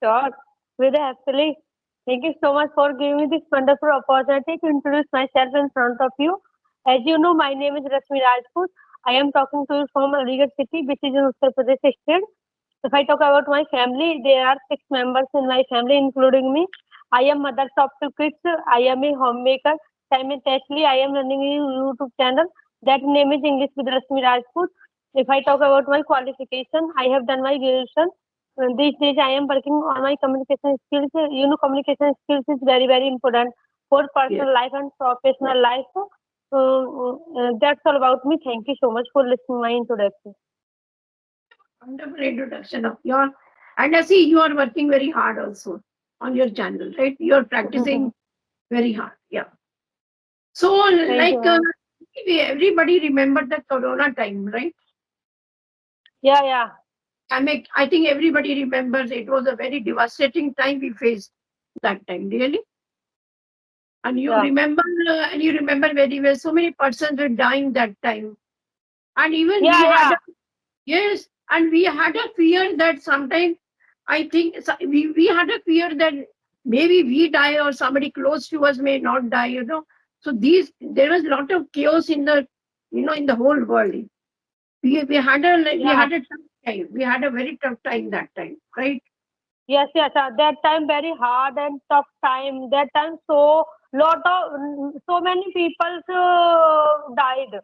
Sure. Very happily. Thank you so much for giving me this wonderful opportunity to introduce myself in front of you. As you know, my name is Rasmi Rajput. I am talking to you from Aligarh city, which is in Uttar Pradesh state. If I talk about my family, there are six members in my family, including me. I am mother of two kids. I am a homemaker. Simultaneously, I am running a YouTube channel. That name is English with Rasmi Rajput. If I talk about my qualification, I have done my graduation. These days, I am working on my communication skills. You know, communication skills is very, very important for Yes. personal life and professional life. That's all about me. Thank you so much for listening my introduction. Wonderful introduction of your, and I see you are working very hard also on your channel, right? You are practicing very hard. Yeah. So, Thank you, like, ma'am. everybody remember the Corona time, right? Yeah, yeah, I think everybody remembers it was a very devastating time we faced that time, really. And yeah, you remember very well. So many persons were dying that time, and even we yeah, had yeah. a, yes, and we had a fear that sometime I think we had a fear that maybe we die or somebody close to us may not die. So there was a lot of chaos in the in the whole world. We Yeah. had a tough time. We had a very tough time that time, right? Yes, yes. That time very hard and tough time. That time so many people died.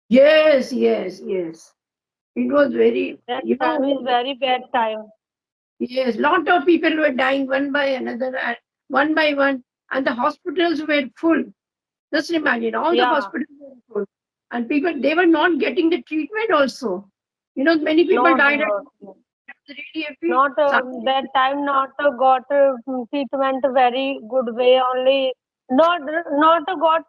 Yes, yes, yes. It was very, That time is very bad time. yes, lot of people were dying one by another, and one by one, and the hospitals were full. Just imagine, all the Yeah. hospitals were full, and people they were not getting the treatment. Also, many people Not died. got. Really, if we Not something, that time. Not got treatment very good way. Only not got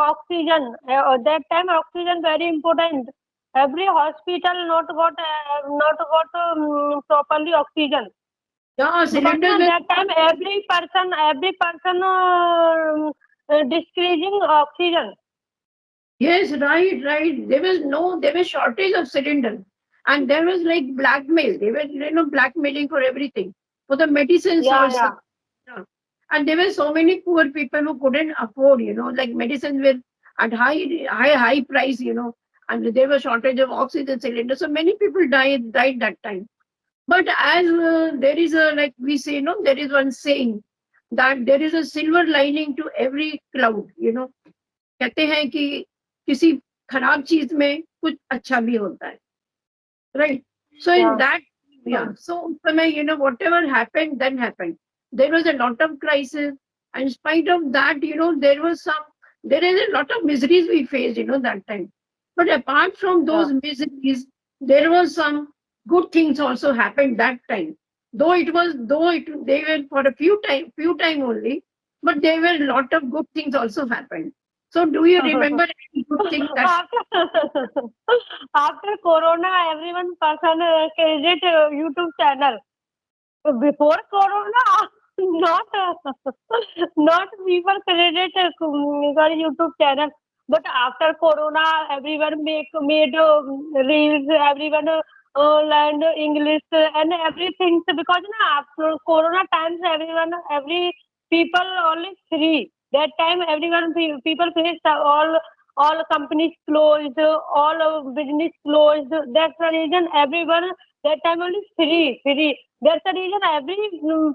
oxygen. That time oxygen very important. Every hospital not got properly oxygen. yeah, Because cylinders na were. that time every person decreasing oxygen. Yes, right, right. There was shortage of cylinder, and there was like blackmail. They were blackmailing for everything, for the medicines Yeah, also. yeah. Yeah. And there were so many poor people who couldn't afford, like medicines were at high price, and there was shortage of oxygen cylinders. So many people died that time. But as there is a, like we say, there is one saying that there is a silver lining to every cloud. कहते हैं कि किसी खराब चीज में कुछ अच्छा भी होता है, right? So in Yeah. that, yeah, so उस समय, whatever happened then happened. There was a lot of crisis, and in spite of that, there is a lot of miseries we faced, that time. But apart from Yeah. those miseries, there was some good things also happened that time. They were for a few time only, but there were a lot of good things also happened. So do you remember any good thing that? after after Corona, everyone person credit YouTube channel. Before Corona, not not people credit sorry, YouTube channel. But after Corona, everyone made reels. Everyone learned English and everything. So because after Corona times, every people only free. That time, people faced all companies closed, all business closed. That's the reason everyone that time only free. That's the reason every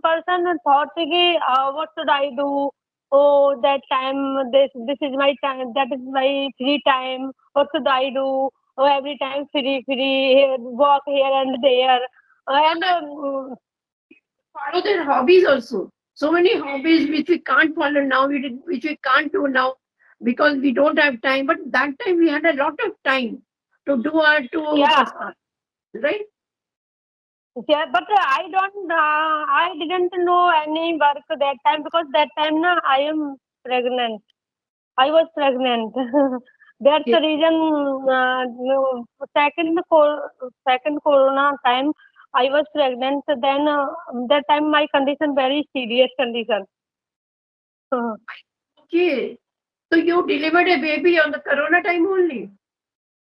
person thought, कि, what should I do? Oh, that time, this is my time, that is my free time. What should I do? Oh, every time free, here, walk here and there. And Follow their hobbies also. So many hobbies which we can't follow now, which we can't do now because we don't have time. But that time we had a lot of time to yeah, pursue, right? yeah, but I didn't know any work that time because that time na, I am pregnant. I was pregnant. That's Yeah. the reason. No, second Corona time, I was pregnant. Then that time my condition very serious condition. Okay. So you delivered a baby on the Corona time only.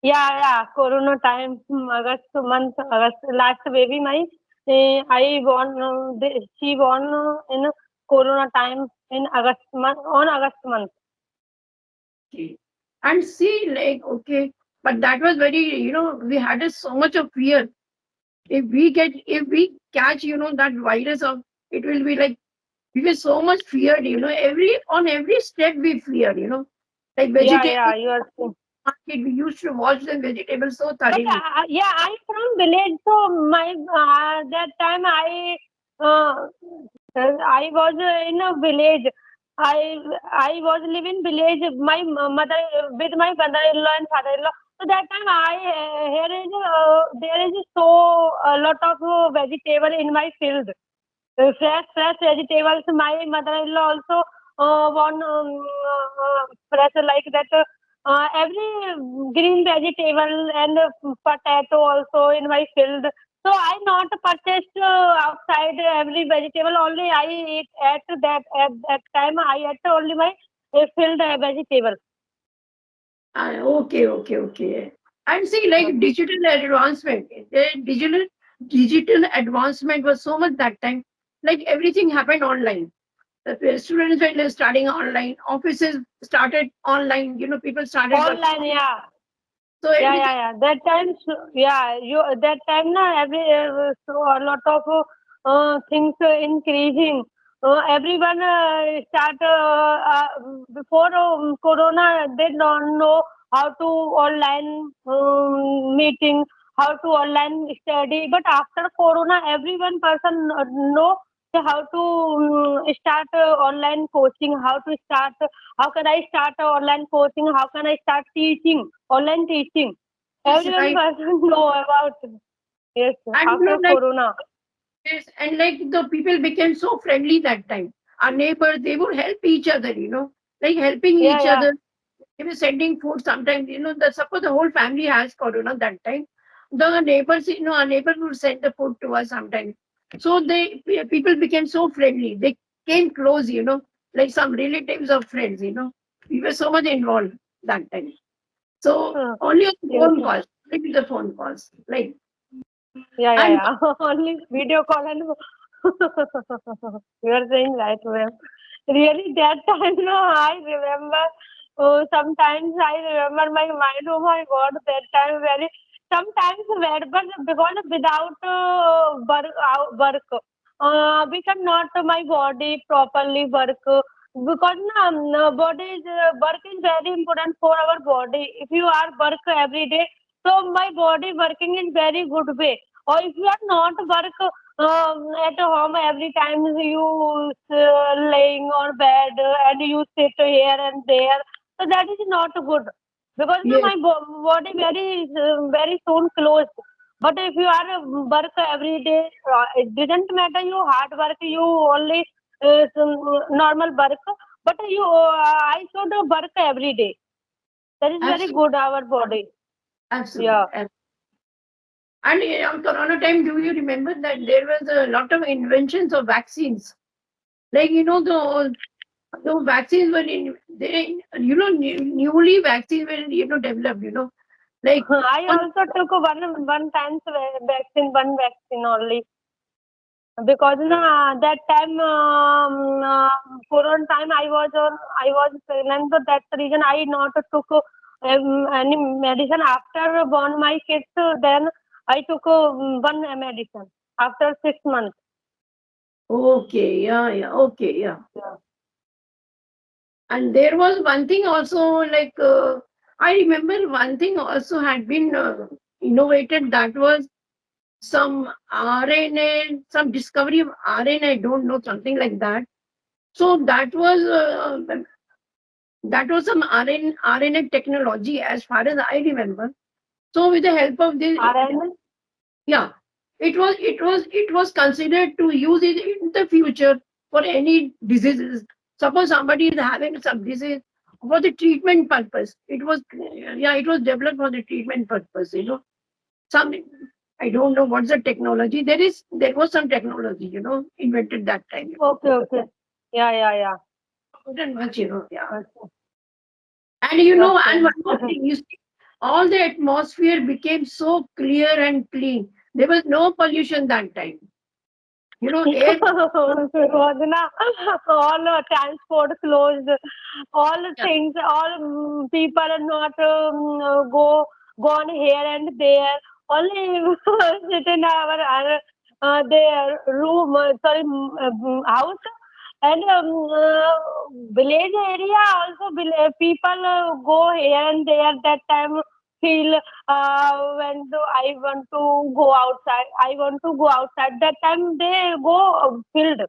Yeah, yeah. Corona time, August month, August last baby my. I won. She won in Corona time in August month, on August month. Okay. And see, like, okay, but that was very, we had so much of fear. If we catch, that virus of, it will be like, we were so much feared, on every step we feared, like Yeah, vegetables yeah, you are true. market, we used to watch the vegetables so But thoroughly. yeah, I'm from village, so my that time uh, I was in a village. I was living village. My mother with my mother-in-law and father-in-law. So that time there is so a lot of vegetable in my field. Fresh vegetables. My mother-in-law also want fresh like that. Every green vegetable and potato also in my field. So I not purchased outside every vegetable. Only I eat at that time. I ate only my field vegetable. Okay, okay, okay. And see, like digital advancement, digital advancement was so much that time. Like everything happened online. The students were studying online, offices started online, people started working. Online, yeah. So Yeah, everything, yeah, yeah. That time, yeah, you that time na every so a lot of things increasing. Everyone start before Corona. They don't know how to online meeting, how to online study. But after Corona, everyone person know how to start online coaching. How can I start online coaching? How can I start teaching? Online teaching. is Everyone right. doesn't know about it. Yes, And after like Corona. yes, and like the people became so friendly that time. Our neighbors, they would help each other, like helping Yeah, each yeah. other. They were sending food sometimes, suppose the whole family has corona that time. The neighbors, our neighbors would send the food to us sometimes. So people became so friendly. They came close, like some relatives or friends, We were so much involved that time. So Huh. only on Yes, phone yes. calls, maybe the phone calls. Like Yeah, yeah, and yeah. Only video call and you are saying right, ma'am. Really, that time, no, I remember. Oh, sometimes I remember my mind. Oh my God, that time very. Sometimes bad, but because without work, we cannot my body properly work. Because body is work is very important for our body. If you are work every day, so my body working in very good way. Or if you are not work at home every time you laying on bed and you sit here and there, so that is not good because yes, my body very soon closed. But if you are work every day, it doesn't matter you hard work, you only normal work, but I should work every day. That is very absolutely, good our body. absolutely. Yeah. And on Corona time, do you remember that there was a lot of inventions of vaccines? Like the vaccines were newly vaccines were developed. Like I on also took one time vaccine, one vaccine only because that time corona time I was pregnant, so that's the reason I not took any medicine after born my kids. Then I took one medicine after 6 months. okay, yeah, yeah, okay, yeah. Yeah. And there was one thing also, like I remember one thing also had been innovated, that was some RNA, some discovery of RNA. I don't know, something like that. So that was some RNA technology, as far as I remember. So with the help of this, RNA? yeah, it was considered to use it in the future for any diseases. Suppose somebody is having some disease, for the treatment purpose. It was developed for the treatment purpose. Some, I don't know what's the technology. There was some technology, invented that time. Okay, okay. Yeah, yeah, yeah. Not much, yeah. Okay. And and one more Okay. thing, you see, all the atmosphere became so clear and clean. There was no pollution that time. Air. was na all transport closed, all Yeah. things, all people are not go gone here and there. Only sit in our their room, sorry, house. And village area also people go here and there that time feel when do I want to go outside, I want to go outside. That time they go field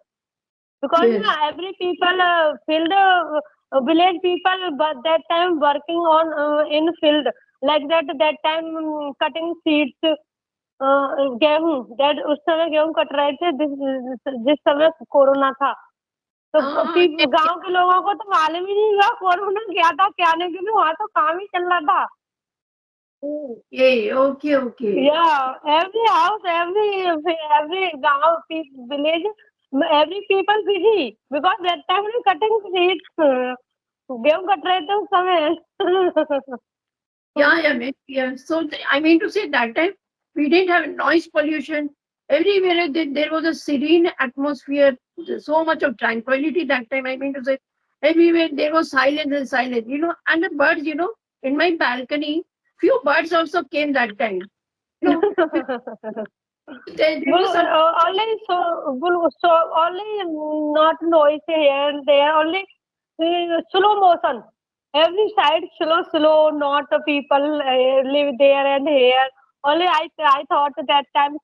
because Yes. every people field village people, but that time working on in field like that. That time cutting seeds. गेहूं that उस समय गेहूं cut रहे थे जिस समय corona था तो Ah, yes. गांव के लोगों को तो मालूम ही नहीं हुआ कोरोना क्या था क्या नहीं क्योंकि वहां तो काम ही चल रहा था. Okay. Okay. Okay. Yeah, every house, every gaon, village, every people busy because that time we cutting seeds. गेहूं कट रहे थे उस समय. Yeah, yeah, maybe, yeah. So I mean to say that time we didn't have noise pollution. Everywhere there was a serene atmosphere, so much of tranquility that time. I mean to say, everywhere there was silence and silence, and the birds, in my balcony, few birds also came that time. You know, there was some. Only so only not noise here and there. Only slow motion. Every side slow. Not people live there and here. Only I thought that time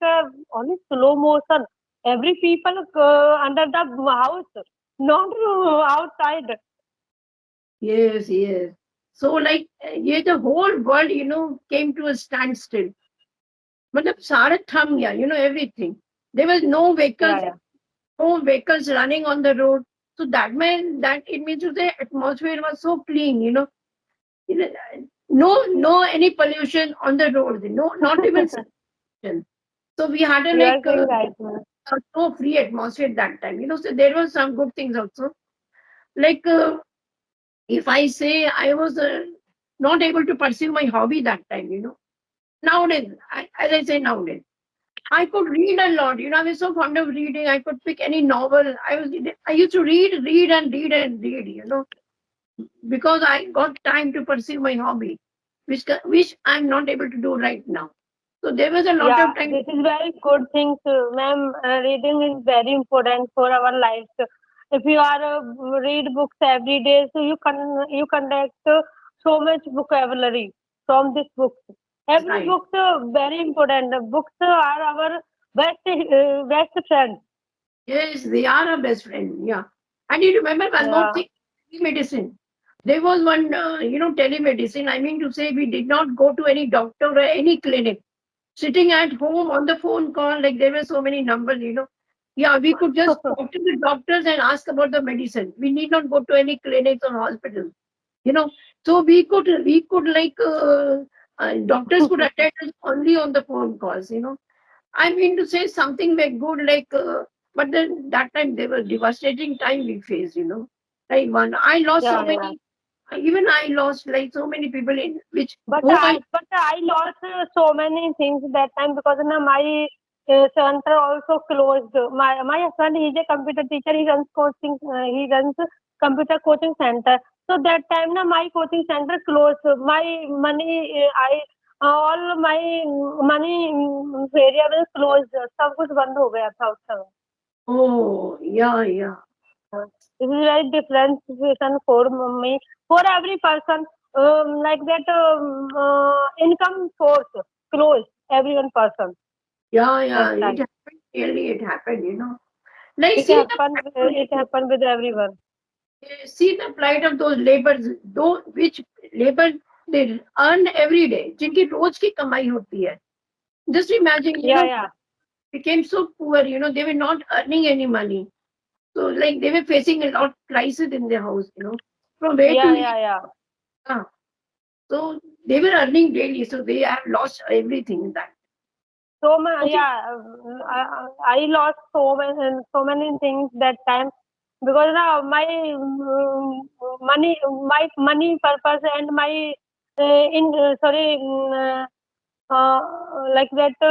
only slow motion. Every people under the house, not outside. Yes, yes. So like, yeah, the whole world, came to a standstill. मतलब सारा थम गया, everything. There was Yeah, yeah. no vehicles running on the road. So that meant that it means the atmosphere was so clean, You know, no any pollution on the road, no, not even pollution. So we had a You are like saying right, man. so free atmosphere that time, So there were some good things also. Like if I say I was not able to pursue my hobby that time, Nowadays, as I say nowadays. I could read a lot. I was so fond of reading. I could pick any novel. I used to read, because I got time to pursue my hobby, which I'm not able to do right now. So there was a lot Yeah, of time. this is very good thing, ma'am. Reading is very important for our lives. If you are read books every day, so you conduct so much vocabulary from this book. Every Right. book very important. Books are our best friend. Yes, they are a best friend. Yeah. And you remember one more Yeah, thing, telemedicine. There was one, telemedicine. I mean to say, we did not go to any doctor or any clinic. Sitting at home on the phone call, like there were so many numbers. Yeah, we could just talk to the doctors and ask about the medicine. We need not go to any clinics or hospitals. You know, so we could like doctors could attend us only on the phone calls. I mean to say something like good, like, but then that time there was devastating time we faced. Like one, I lost so yeah, yeah. many, even I lost like so many people in which But whom I. I lost so many things that time because na my center also closed. My husband is a computer teacher. He runs coaching. He runs computer coaching center. So that time na my coaching center closed. My money I all my money variable closed. सब कुछ बंद हो गया था उस समय. Oh, yeah, yeah. This is very different situation for me. For every person, like that, income source close every one person Yeah, that yeah, it time. happened. Really, it happened. Like, see the plight It happened with everyone. see the plight of those laborers, those which labor they earn every day, जिनकी रोज की कमाई होती है. Just imagine, Yeah, yeah, became so poor, they were not earning any money. So, like, they were facing a lot of crisis in their house, from where to yeah, eat. yeah, yeah. So, they were earning daily, so they have lost everything in that. Okay. Yeah, I lost so many things that time because my money purpose and my in sorry. Like that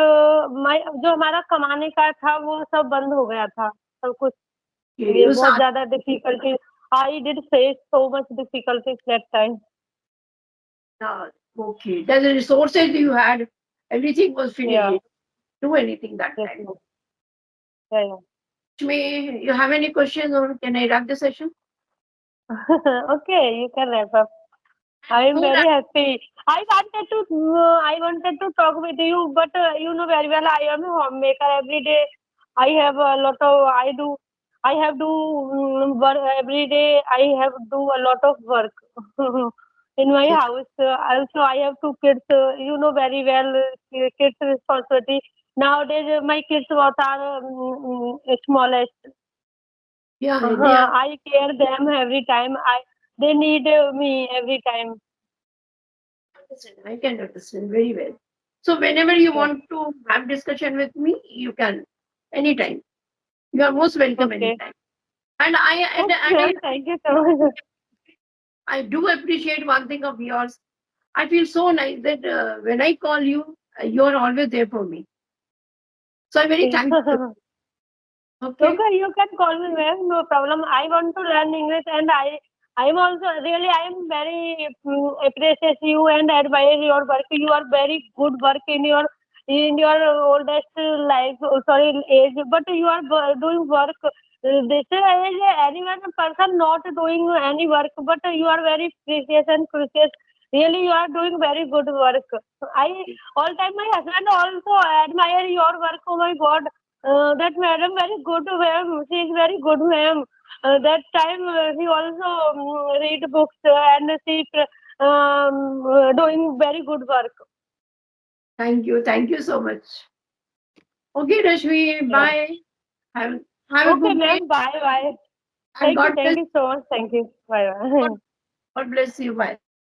मैं जो हमारा कमाने का था वो सब बंद हो गया था सब कुछ। Okay, ये you बहुत start. ज़्यादा difficulty I did face so much difficulties that time. Okay, then the resources you had, everything was finished. या, You didn't do anything that yes, time. Yes, या। May you have any questions or can I wrap the session? Okay, you can wrap up. I am Food very happy. I wanted to talk with you, but you know very well I am a homemaker every day. I have a lot of I have do work every day. I have do a lot of work in my and house. Also, I have two kids. You know very well kids responsibility. Nowadays, my kids what are smallest. yeah, they are. I care them every time. They need me every time. I can understand very well. So whenever you Yes. want to have discussion with me, you can anytime. You are most welcome Okay. anytime. And Okay, ma'am. Thank you so much. I do appreciate one thing of yours. I feel so nice that when I call you, you are always there for me. So I'm very thankful. Okay. Okay, you can call me, ma'am. No problem. I want to learn English, and I'm also really, I am very appreciate you and admire your work. You are very good work in your oldest life, sorry, age, but you are doing work. This age, anyone person not doing any work, but you are very precious and crucial. Really, you are doing very good work. I all time my husband also admire your work. Oh my God, that madam very good ma'am. She is very good ma'am. That time he also read books and she doing very good work. Thank you. Thank you so much. Okay, Rashmi. Yeah. Bye. Have, have a Okay, good day. ma'am. Bye bye. And God bless, Thank you so much. Thank you. Bye bye. God bless you. Bye.